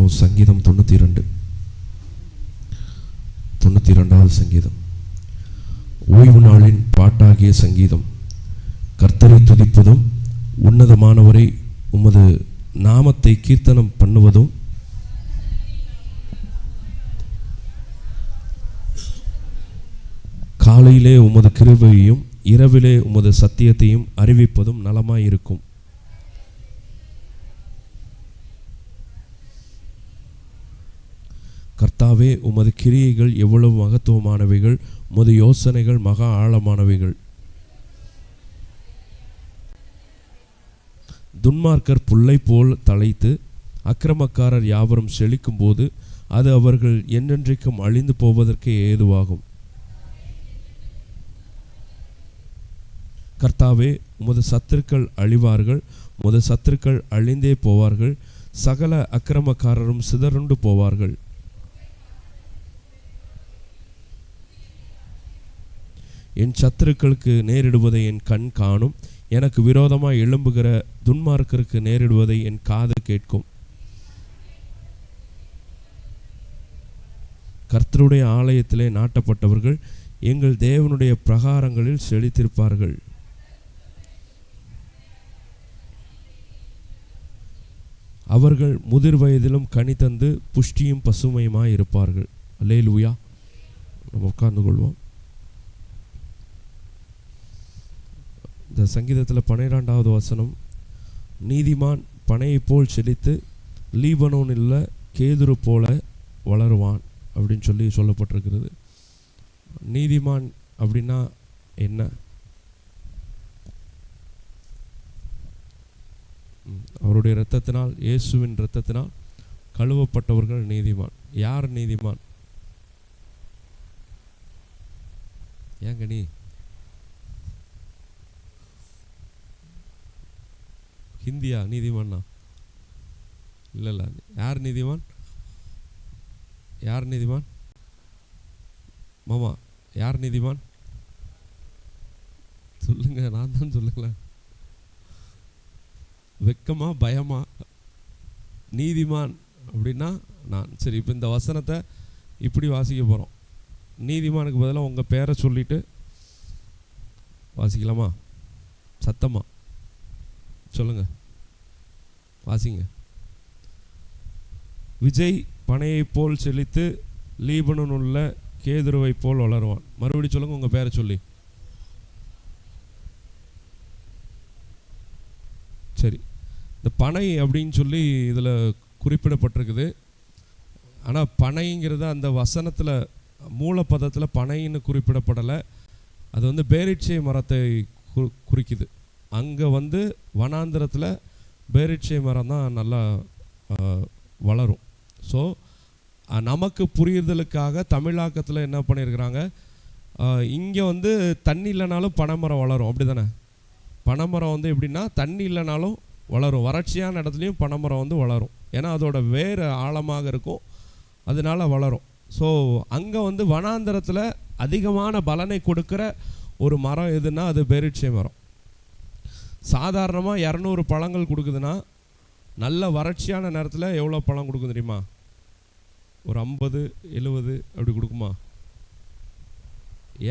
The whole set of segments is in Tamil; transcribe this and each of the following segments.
வாசிப்போம். சங்கீதம் 92வது சங்கீதம். ஓய்வு நாளின் பாட்டாகிய சங்கீதம். கர்த்தரை துதிப்பதும் உன்னதமானவரை உமது நாமத்தை கீர்த்தனம் பண்ணுவதும் காலையிலே உமது கிருபையையும் இரவிலே உமது சத்தியத்தையும் அறிவிப்பதும் நலமாயிருக்கும். கர்த்தாவே, உமது கிரியைகள் எவ்வளவு மகத்துவமானவைகள், உமது யோசனைகள் மகா ஆழமானவைகள். துன்மார்க்கர் புல்லை போல் தழைத்து அக்கிரமக்காரர் யாவரும் செழிக்கும் போது அது அவர்கள் என்றென்றைக்கும் அழிந்து போவதற்கு ஏதுவாகும். கர்த்தாவே, உமது சத்துருக்கள் அழிவார்கள், உமது சத்துருக்கள் அழிந்தே போவார்கள், சகல அக்கிரமக்காரரும் சிதறுண்டு போவார்கள். என் சத்துருக்களுக்கு நேரிடுவதை என் கண் காணும், எனக்கு விரோதமாய் எழும்புகிற துன்மார்க்கருக்கு நேரிடுவதை என் காது கேட்கும். கர்த்தருடைய ஆலயத்திலே நாட்டப்பட்டவர்கள் எங்கள் தேவனுடைய பிரகாரங்களில் செழித்திருப்பார்கள். அவர்கள் முதிர் வயதிலும் கனி தந்து புஷ்டியும் பசுமையுமாய் இருப்பார்கள். அல்லேலூயா. நம்ம உட்கார்ந்து கொள்வோம். இந்த சங்கீதத்தில் 12வது வசனம், நீதிமான் பனையை போல் செழித்து லீபனோனில் கேதுரு போல வளருவான் அப்படின்னு சொல்லப்பட்டிருக்கிறது. நீதிமான் அப்படின்னா என்ன? அவருடைய இரத்தத்தினால், இயேசுவின் இரத்தத்தினால் கழுவப்பட்டவர்கள் நீதிமான். யார் நீதிமான்? ஏங்க நீ ஹிந்தியா? நீதிமான்னா இல்லை. யார் நீதிமான்? யார் நீதிமான் மாமா? யார் நீதிமான் சொல்லுங்க. நான் தான் சொல்லுங்களேன். வெக்கமா பயமா? நீதிமான் அப்படின்னா நான். சரி, இப்போ இந்த வசனத்தை இப்படி வாசிக்க போகிறோம். நீதிமானுக்கு பதிலாக உங்கள் பேரை சொல்லிட்டு வாசிக்கலாமா? சத்தமா சொல்லுங்க, வாசிங்க. விஜய் பனையை போல் செழித்து லீபனோன் உள்ள கேதுருவை போல் வளருவான். மறுபடியும் சொல்லுங்க உங்கள் பேரை சொல்லி. சரி, இந்த பனை அப்படின்னு சொல்லி இதில் குறிப்பிடப்பட்டிருக்குது. ஆனால் பனைங்கிறது அந்த வசனத்தில் மூலப்பதத்தில் பனைன்னு குறிப்பிடப்படலை. அது பேரிட்சை மரத்தை குறிக்குது. அங்கே வனாந்திரத்தில் பேரிட்சை மரம் தான் நல்லா வளரும். ஸோ நமக்கு புரியுதலுக்காக தமிழாக்கத்தில் என்ன பண்ணியிருக்கிறாங்க, இங்கே தண்ணி இல்லைனாலும் பனைமரம் வளரும். அப்படி தானே? பனைமரம் எப்படின்னா தண்ணி இல்லைனாலும் வளரும். வறட்சியான இடத்துலையும் பனைமரம் வளரும். ஏன்னா அதோட வேறு ஆழமாக இருக்கும், அதனால வளரும். ஸோ அங்கே வனாந்திரத்தில் அதிகமான பலனை கொடுக்குற ஒரு மரம் எதுன்னா அது பேரிட்சை மரம். சாதாரணமாக 200 பழங்கள் கொடுக்குதுன்னா நல்ல வறட்சியான நேரத்தில் எவ்வளோ பழம் கொடுக்கும் தெரியுமா? ஒரு 50 70 அப்படி கொடுக்குமா?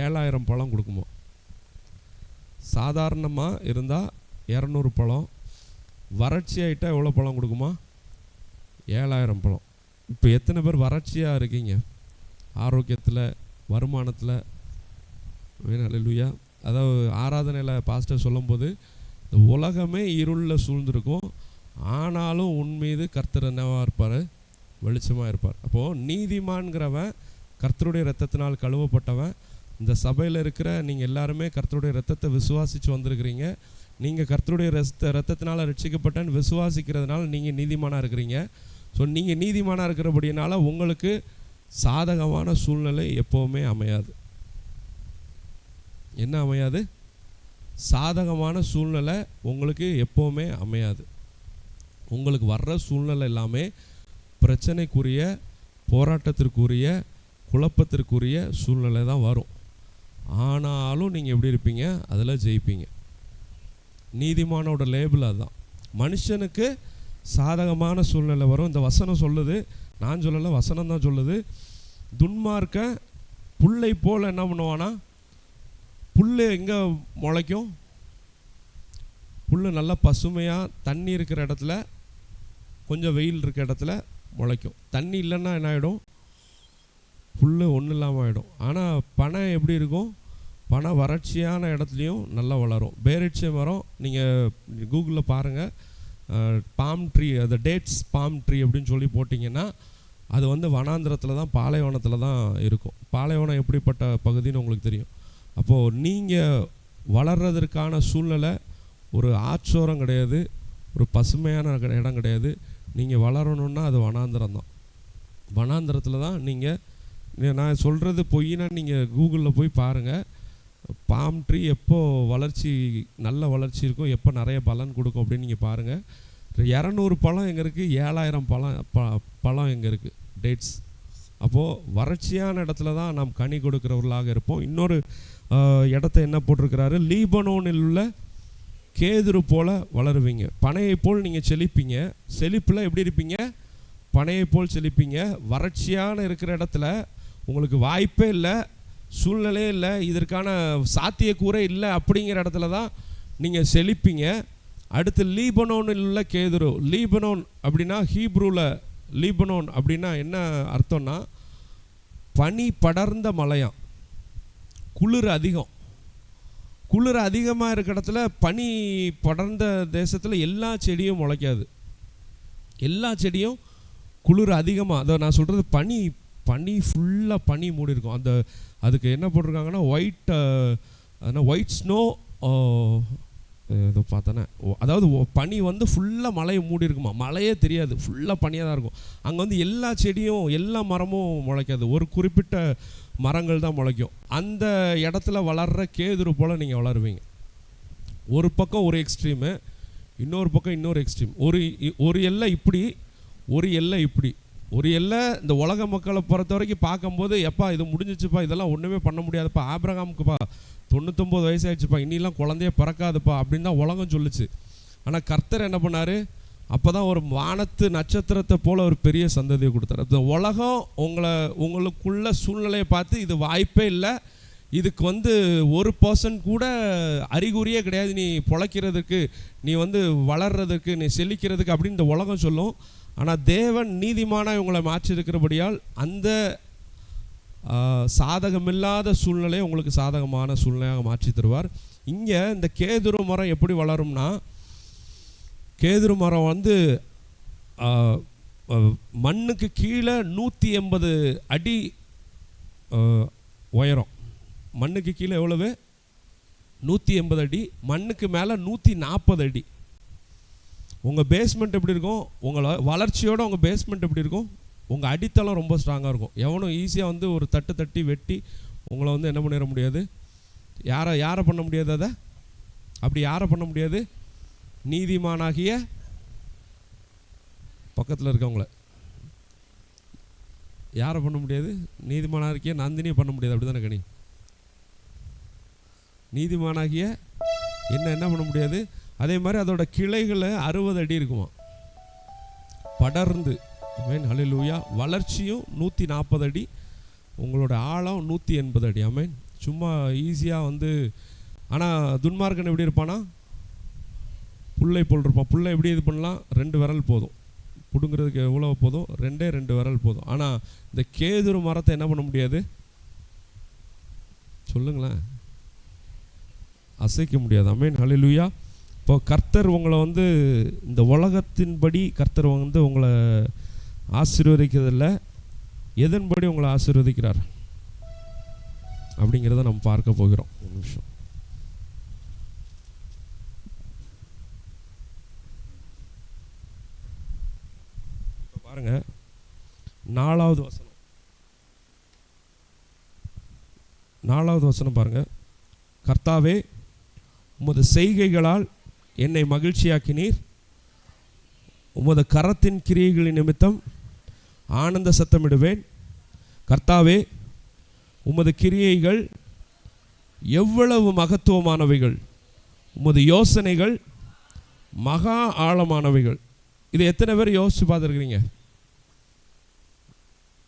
7000 பழம் கொடுக்குமா? சாதாரணமாக இருந்தால் 200 பழம், வறட்சி ஆகிட்டால் எவ்வளோ பழம் கொடுக்குமா? 7000 பழம். இப்போ எத்தனை பேர் வறட்சியாக இருக்கீங்க? ஆரோக்கியத்தில், வருமானத்தில். அல்லேலூயா. அதாவது ஆராதனையில் பாஸ்டர் சொல்லும்போது, இந்த உலகமே இருளில் சூழ்ந்திருக்கும், ஆனாலும் உன்மீது கர்த்தர் என்னவாக இருப்பார்? வெளிச்சமாக இருப்பார். அப்போது நீதிமான்கிறவன் கர்த்தருடைய இரத்தத்தினால் கழுவப்பட்டவன். இந்த சபையில் இருக்கிற நீங்கள் எல்லாருமே கர்த்தருடைய இரத்தத்தை விசுவாசித்து வந்திருக்கிறீங்க. நீங்கள் கர்த்தருடைய இரத்தத்தினால் ரட்சிக்கப்பட்டன்னு விசுவாசிக்கிறதுனால நீங்கள் நீதிமானாக இருக்கிறீங்க. ஸோ நீங்கள் நீதிமானாக இருக்கிறபடினால உங்களுக்கு சாதகமான சூழ்நிலை எப்போவுமே அமையாது. என்ன அமையாது? சாதகமான சூழ்நிலை உங்களுக்கு எப்போவுமே அமையாது. உங்களுக்கு வர்ற சூழ்நிலை எல்லாமே பிரச்சனைக்குரிய, போராட்டத்திற்குரிய, குழப்பத்திற்குரிய சூழ்நிலை தான் வரும். ஆனாலும் நீங்கள் எப்படி இருப்பீங்க? அதில் ஜெயிப்பீங்க. நீதிமானோட லேபிள் அதுதான். மனுஷனுக்கு சாதகமான சூழ்நிலை வரும். இந்த வசனம் சொல்லுது, நான் சொல்லலை, வசனம் தான் சொல்லுது. துன்மார்க்க புல்லை போல் என்ன பண்ணுவானா, புல் எங்கே முளைக்கும்? புல் நல்லா பசுமையாக தண்ணி இருக்கிற இடத்துல, கொஞ்சம் வெயில் இருக்கிற இடத்துல முளைக்கும். தண்ணி இல்லைன்னா என்ன ஆகிடும்? புல் ஒன்றும் இல்லாமல் ஆகிடும். ஆனால் பனை எப்படி இருக்கும்? பனை வறட்சியான இடத்துலையும் நல்லா வளரும். பேரிட்சை மரம் நீங்கள் கூகுளில் பாருங்கள், பாம் ட்ரீ, அது டேட்ஸ் பாம் ட்ரீ அப்படின்னு சொல்லி போட்டிங்கன்னா அது வந்து வனாந்திரத்தில் தான், பாலைவனத்தில் தான் இருக்கும். பாலைவனம் எப்படிப்பட்ட பகுதின்னு உங்களுக்கு தெரியும். அப்போது நீங்கள் வளர்கிறதுக்கான சூழ்நிலை ஒரு ஆற்றோரம் கிடையாது, ஒரு பசுமையான இடம் கிடையாது. நீங்கள் வளரணுன்னா அது வனாந்திரம் தான். வனாந்திரத்தில் தான் நீங்கள், நான் சொல்கிறது பொய்னா நீங்கள் கூகுளில் போய் பாருங்கள். பாம் ட்ரீ எப்போ வளர்ச்சி, நல்ல வளர்ச்சி இருக்கும், எப்போ நிறைய பலன் கொடுக்கும் அப்படின்னு நீங்கள் பாருங்கள். 200 பழம் எங்கே இருக்குது, 7000 பழம் எங்கே இருக்குது, டேட்ஸ். அப்போது வறட்சியான இடத்துல தான் நாம் கனி கொடுக்குறவர்களாக இருப்போம். இன்னொரு இடத்த என்ன போட்டிருக்கிறாரு, லீபனோனில் உள்ள கேதுரு போல் வளருவீங்க, பனையை போல் நீங்கள் செழிப்பீங்க. செழிப்பில் எப்படி இருப்பீங்க? பனையை போல் செழிப்பீங்க. வறட்சியான இருக்கிற இடத்துல உங்களுக்கு வாய்ப்பே இல்லை, சூழ்நிலையே இல்லை, இதற்கான சாத்தியக்கூறே இல்லை, அப்படிங்கிற இடத்துல தான் நீங்கள் செழிப்பீங்க. அடுத்து லீபனோனில் உள்ள கேதுரு. லீபனோன் அப்படின்னா ஹீப்ரூவில் லீபனோன் அப்படின்னா என்ன அர்த்தம்னா, பனி படர்ந்த மலையாம், குளிர் அதிகம். குளிர் அதிகமாக இருக்கிற இடத்துல, பனி படர்ந்த தேசத்தில் எல்லா செடியும் முளைக்காது. எல்லா செடியும் குளிர் அதிகமாக, அதை நான் சொல்கிறது பனி ஃபுல்லாக பனி மூடி இருக்கும். அதுக்கு என்ன போட்டிருக்காங்கன்னா ஒயிட் ஸ்னோ, இதை பார்த்தோன்னே, அதாவது பனி வந்து ஃபுல்லாக மலையை மூடி இருக்குமா, மழையே தெரியாது, ஃபுல்லாக பனியாக தான் இருக்கும். அங்கே வந்து எல்லா செடியும் எல்லா மரமும் முளைக்காது, ஒரு குறிப்பிட்ட மரங்கள் தான் முளைக்கும். அந்த இடத்துல வளர்கிற கேதுரு போல் நீங்கள் வளருவீங்க. ஒரு பக்கம் ஒரு எக்ஸ்ட்ரீமு, இன்னொரு பக்கம் இன்னொரு எக்ஸ்ட்ரீம். ஒரு எல்லை இப்படி, ஒரு எல்லை இப்படி. ஒரு எல்லை இந்த உலக மக்களை பொறுத்த வரைக்கும் பார்க்கும்போது, எப்பா இது முடிஞ்சிச்சுப்பா, இதெல்லாம் ஒன்றுமே பண்ண முடியாதுப்பா, ஆபிரகாமுக்குப்பா 99 வயசாகிடுச்சுப்பா, இன்னிலாம் குழந்தையே பிறக்காதுப்பா அப்படின்னு தான் உலகம் சொல்லுச்சு. ஆனால் கர்த்தர் என்ன பண்ணார்? அப்போ தான் ஒரு வானத்து நட்சத்திரத்தை போல் ஒரு பெரிய சந்ததியை கொடுத்தாரு. இந்த உலகம் உங்களுக்குள்ள சூழ்நிலையை பார்த்து இது வாய்ப்பே இல்லை, இதுக்கு வந்து 1% கூட அறிகுறியே கிடையாது, நீ பொழைக்கிறதுக்கு, நீ வந்து வளர்றதுக்கு, நீ செழிக்கிறதுக்கு அப்படின்னு இந்த உலகம் சொல்லும். ஆனால் தேவன் நீதிமானாக இவங்களை மாற்றிருக்கிறபடியால் அந்த சாதகமில்லாத சூழ்நிலையை உங்களுக்கு சாதகமான சூழ்நிலையாக மாற்றி தருவார். இங்கே இந்த கேதுரு மரம் எப்படி வளரும்னா, கேதுரு மரம் வந்து மண்ணுக்கு கீழே 180 அடி உயரம். மண்ணுக்கு கீழே எவ்வளவு? 180 அடி. மண்ணுக்கு மேலே 140 அடி. உங்கள் பேஸ்மெண்ட் எப்படி இருக்கும்? உங்களை வளர்ச்சியோடு உங்கள் பேஸ்மெண்ட் எப்படி இருக்கும்? உங்கள் அடித்தளம் ரொம்ப ஸ்ட்ராங்காக இருக்கும். எவனும் ஈஸியாக வந்து ஒரு தட்டி வெட்டி உங்களை வந்து என்ன பண்ணிட முடியாது, யாரை பண்ண முடியாது. அதை அப்படி யாரை பண்ண முடியாது? நீதிமானாகிய பக்கத்தில் இருக்கவங்கள யாரை பண்ண முடியாது? நீதிமானாகிய நந்தினியை பண்ண முடியாது. அப்படி தானே கனி? நீதிமானாகிய என்ன பண்ண முடியாது. அதே மாதிரி அதோட கிளைகளை 60 அடி இருக்குமா, படர்ந்து. ஆமென், ஹல்லேலூயா. வளர்ச்சியும் 140 அடி, உங்களோட ஆழம் 180 அடி. ஆமென். சும்மா ஈஸியாக வந்து, ஆனால் துன்மார்க்கன் எப்படி இருப்பானா, புல்லை போல் இருப்பான். புல்லை எப்படி இது பண்ணலாம்? 2 விரல் போதும் பிடுங்கிறதுக்கு. எவ்வளோ போதும்? 2 விரல் போதும். ஆனால் இந்த கேதுரு மரத்தை என்ன பண்ண முடியாது? சொல்லுங்களேன், அசைக்க முடியாது. ஆமென், ஹல்லேலூயா. இப்போ கர்த்தர் உங்களை வந்து இந்த உலகத்தின்படி கர்த்தர் வந்து உங்களை ஆசீர்வதிக்கிறதில்ல, எதன்படி உங்களை ஆசீர்வதிக்கிறார் அப்படிங்கிறத நம்ம பார்க்க போகிறோம். ஒரு நிமிஷம். இப்போ பாருங்க, 4வது வசனம் பாருங்க. கர்த்தாவே, உமது செய்கைகளால் என்னை மகிழ்ச்சியாக்கினீர், உமது கரத்தின் கிரியைகளின் நிமித்தம் ஆனந்த சத்தமிடுவேன். கர்த்தாவே, உமது கிரியைகள் எவ்வளவு மகத்துவமானவைகள், உமது யோசனைகள் மகா ஆழமானவைகள். இதை எத்தனை பேர் யோசித்து பார்த்துருக்குறீங்க?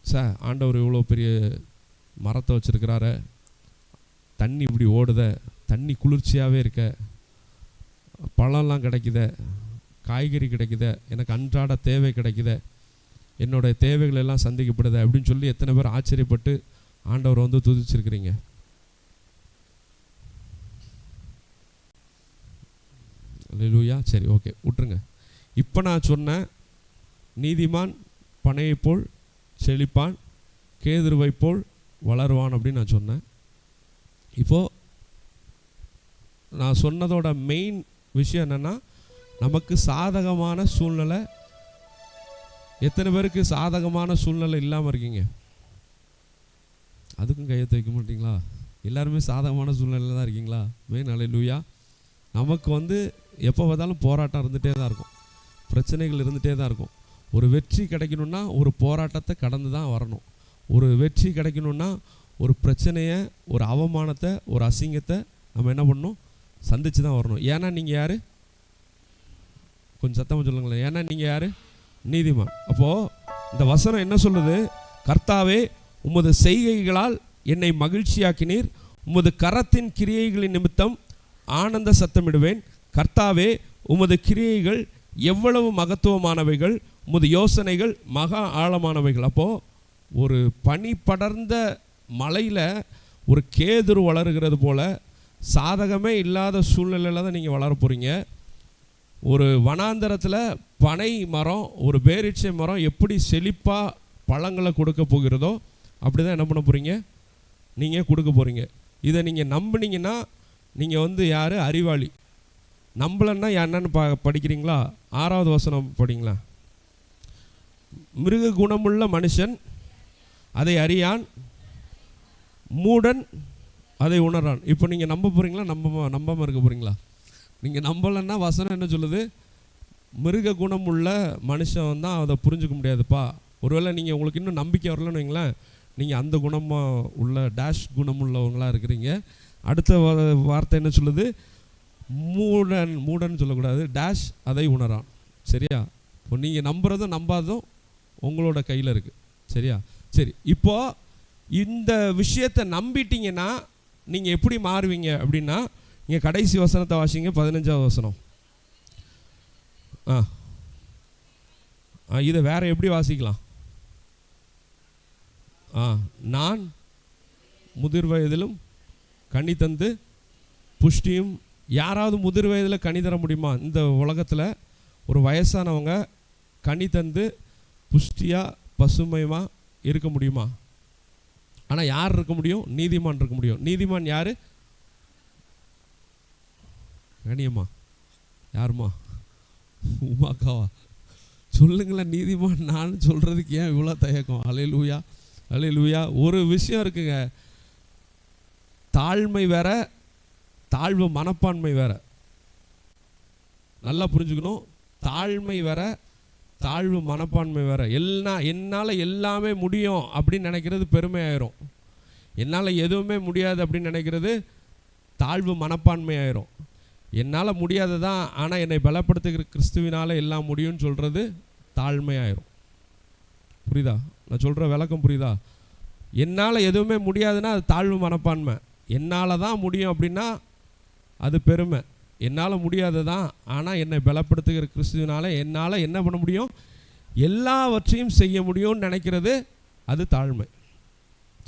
சார், ஆண்டவர் இவ்வளோ பெரிய மரத்தை வச்சுருக்கிறாரு, தண்ணி இப்படி ஓடுத, தண்ணி குளிர்ச்சியாகவே இருக்க, பழம்லாம் கிடைக்குத, காய்கறி கிடைக்குத, எனக்கு அன்றாட தேவை கிடைக்குத, என்னோடய தேவைகள் எல்லாம் சந்திக்கப்படுது அப்படின்னு சொல்லி எத்தனை பேர் ஆச்சரியப்பட்டு ஆண்டவர் வந்து துதிச்சிருக்கிறீங்க? அல்லேலூயா. சரி, ஓகே, விட்டுருங்க. இப்போ நான் சொன்ன நீதிமான் பனையை போல் செழிப்பான், கேதுருவை போல் வளருவான் அப்படின்னு நான் சொன்னேன். இப்போது நான் சொன்னதோட மெயின் விஷயம் என்னென்னா, நமக்கு சாதகமான சூழ்நிலை. எத்தனை பேருக்கு சாதகமான சூழ்நிலை இல்லாமல் இருக்கீங்க? அதுக்கும் கையை வைக்க மாட்டீங்களா? எல்லாருமே சாதகமான சூழ்நிலையில் தான் இருக்கீங்களா? மெயின் அல்லேலூயா. நமக்கு வந்து எப்போ பார்த்தாலும் போராட்டம் இருந்துகிட்டே தான் இருக்கும், பிரச்சனைகள் இருந்துகிட்டே தான் இருக்கும். ஒரு வெற்றி கிடைக்கணுன்னா ஒரு போராட்டத்தை கடந்து தான் வரணும். ஒரு வெற்றி கிடைக்கணுன்னா ஒரு பிரச்சனையை, ஒரு அவமானத்தை, ஒரு அசிங்கத்தை நம்ம என்ன பண்ணணும்? சந்தித்து தான் வரணும். ஏன்னா நீங்கள் யார்? கொஞ்சம் சத்தமாக சொல்லுங்களேன். ஏன்னா நீங்கள் யார்? நீதிமான். அப்போது இந்த வசனம் என்ன சொல்லுது? கர்த்தாவே, உமது செய்கைகளால் என்னை மகிழ்ச்சியாக்கினீர், உமது கரத்தின் கிரியைகளின் நிமித்தம் ஆனந்த சத்தமிடுவேன். கர்த்தாவே, உமது கிரியைகள் எவ்வளவு மகத்துவமானவைகள், உமது யோசனைகள் மகா ஆழமானவைகள். அப்போது ஒரு பனி படர்ந்த மலையில் ஒரு கேதுரு வளருகிறது போல் சாதகமே இல்லாத சூழ்நிலையில் தான் நீங்கள் வளர போகிறீங்க. ஒரு வனாந்தரத்தில் பனை மரம், ஒரு பேரிச்சை மரம் எப்படி செழிப்பாக பழங்களை கொடுக்க போகிறதோ அப்படி தான் என்ன பண்ண போகிறீங்க? நீங்கள் கொடுக்க போகிறீங்க. இதை நீங்கள் நம்பினீங்கன்னா நீங்கள் வந்து யார்? அறிவாளி. நம்பலன்னா என்னன்னு படிக்கிறீங்களா? 6வது வசனம் படிங்களா? மிருக குணமுள்ள மனுஷன் அதை அறியான், மூடன் அதை உணரான். இப்போ நீங்கள் நம்ப போகிறீங்களா? நம்பாமல் இருக்க போகிறீங்களா? நீங்கள் நம்பலைன்னா வசனம் என்ன சொல்லுது? மிருக குணம் உள்ள மனுஷன் தான் அதை புரிஞ்சுக்க முடியாதுப்பா. ஒருவேளை நீங்கள் உங்களுக்கு இன்னும் நம்பிக்கை வரலன்னு வைங்களேன், நீங்கள் அந்த குணமாக உள்ள டேஷ் குணம் உள்ளவங்களாக இருக்கிறீங்க. அடுத்த வார்த்தை என்ன சொல்லுது? மூடன் சொல்லக்கூடாது, டேஷ் அதை உணரான். சரியா? இப்போ நீங்கள் நம்புறதும் நம்பாததும் உங்களோட கையில் இருக்குது. சரியா? சரி, இப்போது இந்த விஷயத்தை நம்பிட்டீங்கன்னா நீங்கள் எப்படி மாறுவீங்க அப்படின்னா, நீங்கள் கடைசி வசனத்தை வாசிங்க, 15வது வசனம். இதை வேற எப்படி வாசிக்கலாம்? நான் முதிர் வயதிலும் கனி தந்து புஷ்டியும். யாராவது முதிர் வயதில் கனி தர முடியுமா? இந்த உலகத்தில் ஒரு வயசானவங்க கனி தந்து புஷ்டியாக பசுமையாக இருக்க முடியுமா? ஆனால் யார் இருக்க முடியும்? நீதிமான் இருக்க முடியும். நீதிமான் யார்? கனியம்மா? யாருமா? உமாக்காவா? சொல்லுங்களேன். நீதிமான் நான் சொல்கிறதுக்கு ஏன் இவ்வளோ தயக்கம்? அல்லேலூயா, அல்லேலூயா. ஒரு விஷயம் இருக்குங்க, தாழ்மை வேற, தாழ்வு மனப்பான்மை வேற. நல்லா புரிஞ்சுக்கணும். தாழ்மை வேற, தாழ்வு மனப்பான்மை வேற. என்னால் எல்லாமே முடியும் அப்படின்னு நினைக்கிறது பெருமை ஆயிரும். என்னால் எதுவுமே முடியாது அப்படின்னு நினைக்கிறது தாழ்வு மனப்பான்மை ஆயிரும். என்னால் முடியாததான், ஆனால் என்னை பலப்படுத்துகிற கிறிஸ்துவினால் எல்லாம் முடியும்னு சொல்கிறது தாழ்மையாயிரும். புரியுதா? நான் சொல்கிற விளக்கம் புரியுதா? என்னால் எதுவுமே முடியாதுன்னா அது தாழ்வு மனப்பான்மை. என்னால் தான் முடியும் அப்படின்னா அது பெருமை. என்னால் முடியாததான், ஆனால் என்னை பலப்படுத்துகிற கிறிஸ்துவினால் என்னால் என்ன பண்ண முடியும்? எல்லாவற்றையும் செய்ய முடியும்னு நினைக்கிறது அது தாழ்மை.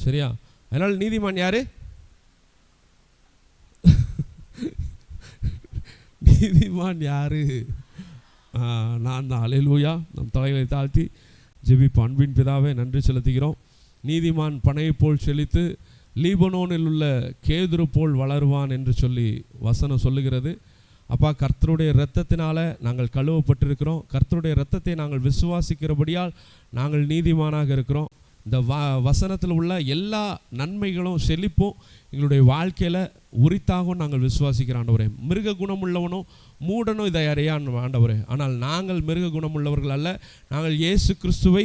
சரியா? அதனால் நீதிமான் யார்? நீதிமான் யாரு? நான் தான். அல்லேலூயா. நம் தலைகளை தாழ்த்தி ஜெபிப்போம். அன்பின் பிதாவே, நன்றி செலுத்துகிறோம். நீதிமான் பனையை போல் செழித்து லீபனோனில் உள்ள கேதுரு போல் வளருவான் என்று சொல்லி வசனம் சொல்லுகிறது. அப்பா, கர்த்தருடைய இரத்தத்தினால நாங்கள் கழுவப்பட்டிருக்கிறோம். கர்த்தருடைய இரத்தத்தை நாங்கள் விசுவாசிக்கிறபடியால் நாங்கள் நீதிமானாக இருக்கிறோம். இந்த வசனத்தில் உள்ள எல்லா நன்மைகளும் செழிப்பும் எங்களுடைய வாழ்க்கையில் உரித்தாகவும் நாங்கள் விசுவாசிக்கிற ஆண்டவரே. மிருக குணம் உள்ளவனும் மூடனும் இதை அறியான் ஆண்டவரே. ஆனால் நாங்கள் மிருக குணம் உள்ளவர்கள் அல்ல, நாங்கள் இயேசு கிறிஸ்துவை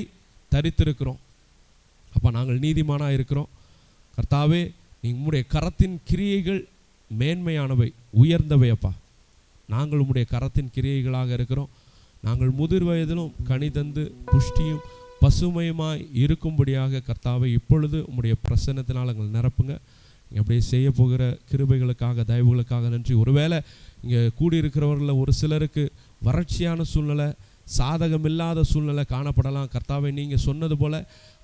தரித்திருக்கிறோம். அப்போ நாங்கள் நீதிமானாக இருக்கிறோம். கர்த்தாவே, உம்முடைய கரத்தின் கிரியைகள் மேன்மையானவை, உயர்ந்தவை. அப்பா, நாங்கள் உம்முடைய கரத்தின் கிரியைகளாக இருக்கிறோம். நாங்கள் முதிர் வயதிலும் கனி தந்து புஷ்டியும் பசுமையுமாய் இருக்கும்படியாக கர்த்தாவை இப்பொழுது உம்முடைய பிரசன்னத்தினால் எங்கள் நிரப்புங்க. அப்படியே செய்ய போகிற கிருபைகளுக்காக தயவுகளுக்காக நன்றி. ஒருவேளை இங்கே கூடியிருக்கிறவர்களில் ஒரு சிலருக்கு வறட்சியான சூழ்நிலை, சாதகமில்லாத சூழ்நிலை காணப்படலாம். கர்த்தாவை நீங்கள் சொன்னது போல்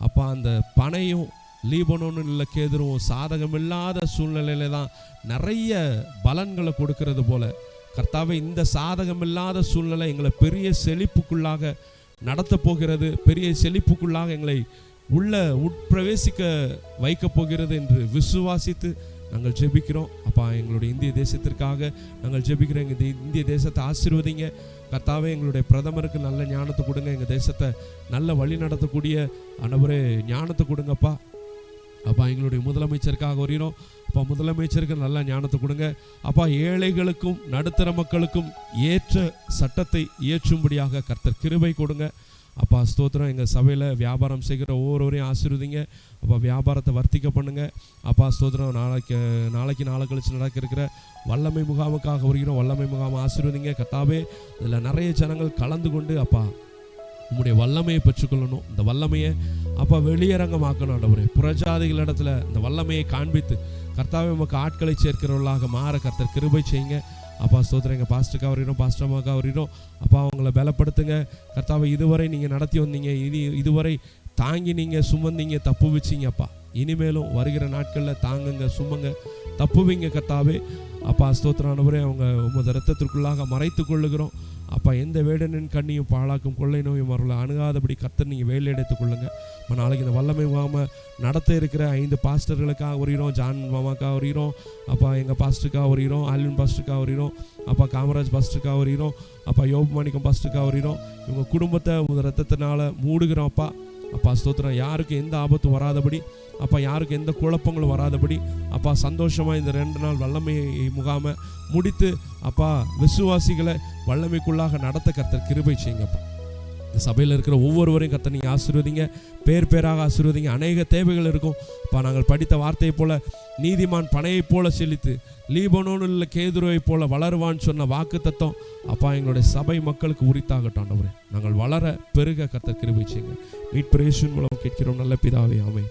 அப்பா அந்த பனையும் லீபனோனும் இல்லை கேதுருவும் சாதகமில்லாத சூழ்நிலையில தான் நிறைய பலன்களை கொடுக்கறது போல கர்த்தாவை இந்த சாதகமில்லாத சூழ்நிலை எங்களை பெரிய செழிப்புக்குள்ளாக நடத்த போகிறது, பெரிய செழிப்புக்குள்ளாக எங்களை உள்ள உட்பிரவேசிக்க வைக்க போகிறது என்று விசுவாசித்து நாங்கள் ஜெபிக்கிறோம். அப்பா எங்களுடைய இந்திய தேசத்திற்காக நாங்கள் ஜெபிக்கிறோம். எங்கள் இந்திய தேசத்தை ஆசீர்வதிங்க கர்த்தாவே. எங்களுடைய பிரதமருக்கு நல்ல ஞானத்தை கொடுங்க, எங்கள் தேசத்தை நல்ல வழி நடத்தக்கூடிய ஆண்டவரே ஞானத்தை கொடுங்கப்பா. அப்பா எங்களுடைய முதலமைச்சருக்காக வருகிறோம். அப்பா முதலமைச்சருக்கு நல்ல ஞானத்தை கொடுங்க அப்பா. ஏழைகளுக்கும் நடுத்தர மக்களுக்கும் ஏற்ற சட்டத்தை இயற்றும்படியாக கர்த்தர் கிருபை கொடுங்க அப்பா. ஸ்தோத்திரம். எங்கள் சபையில் வியாபாரம் செய்கிற ஒவ்வொருவரையும் ஆசீர்வதிங்க அப்பா. வியாபாரத்தை வர்த்திக்க பண்ணுங்க அப்பா. ஸ்தோத்திரம். நாளை கழிச்சு நடக்க இருக்கிற வல்லமை முகாமுக்காக வருகிறோம். வல்லமை முகாம் ஆசீர்வதிங்க கர்த்தாவே. இதில் நிறைய ஜனங்கள் கலந்து கொண்டு அப்பா உம்முடைய வல்லமையை பெற்றுக்கொள்ளணும். இந்த வல்லமையை அப்பா வெளியரங்கமாக்கணும் ஆண்டவரே. புறஜாதிகளிடத்தில் இந்த வல்லமையை காண்பித்து கர்த்தாவே உமக்கு ஆட்களை சேர்க்கிறவர்களாக மாற கர்த்தர் கிருபை செய்யுங்க அப்பா. ஸ்தோத்திரம். எங்கள் பாஸ்டருக்காக வருகிறோம், பாஸ்டர் அம்மாக்காக வருகிறோம் அப்பா. அவங்கள பலப்படுத்துங்க கர்த்தாவை. இதுவரை நீங்கள் நடத்தி வந்தீங்க, இதுவரை தாங்கி நீங்கள் சுமந்தீங்க, தப்பு வச்சிங்க அப்பா. இனிமேலும் வருகிற நாட்களில் தாங்குங்க, சுமங்க, தப்புவீங்க கர்த்தாவே அப்பா. ஸ்தோத்திரானவரே அவங்க உமது இரத்தத்திற்குள்ளாக மறைத்து கொள்ளுகிறோம் அப்பா. எந்த வேடனின் கண்ணியும் பாழாக்கும் கொள்ளை நோயும் அவர்களை அணுகாதபடி கர்த்தர் நீங்கள் வேலை எடுத்துக் கொள்ளுங்க. நாளைக்கு இந்த வல்லமை முகாம நடத்த இருக்கிற 5 பாஸ்டர்களுக்காக வருகிறோம். ஜான் மாமாக்காக வருகிறோம் அப்பா. எங்கள் பாஸ்டருக்காக வருகிறோம், ஆல்வின் பாஸ்டருக்காக வருகிறோம் அப்பா. காமராஜ் பாஸ்டருக்காக வருகிறோம் அப்பா. யோபு மாணிக்கம் பாஸ்டருக்காக வருகிறோம். இவங்க குடும்பத்தை உமது இரத்தத்தினால மூடுகிறோம் அப்பா. அப்பா ஸ்தோத்திரம். யாருக்கும் எந்த ஆபத்தும் வராதபடி அப்பா, யாருக்கு எந்த குழப்பங்களும் வராதபடி அப்பா சந்தோஷமாக இந்த 2 நாள் வல்லமை முகாமை முடித்து அப்பா விசுவாசிகளை வல்லமைக்குள்ளாக நடத்த கர்த்தர் கிருபை செய்யுங்கப்பா. இந்த சபையில் இருக்கிற ஒவ்வொருவரையும் கர்த்தர் நீங்கள் ஆசீர்வதிங்க, பேர் பேராக ஆசீர்வதிங்க. அநேக தேவைகள் இருக்கும் அப்பா. நாங்கள் படித்த வார்த்தையை போல நீதிமான் பனையை போல செழித்து லீபனோனில் உள்ள கேதுருவை போல வளருவான்னு சொன்ன வாக்கு தத்தம் அப்பா எங்களுடைய சபை மக்களுக்கு உரித்தாகட்டும் ஆண்டவரே. நாங்கள் வளர பெருக கர்த்தர் கிருபை செய்யுங்க. மீட்பு இயேசுவின் மூலம் கேட்கிறோம் நல்ல பிதாவே, ஆமென்.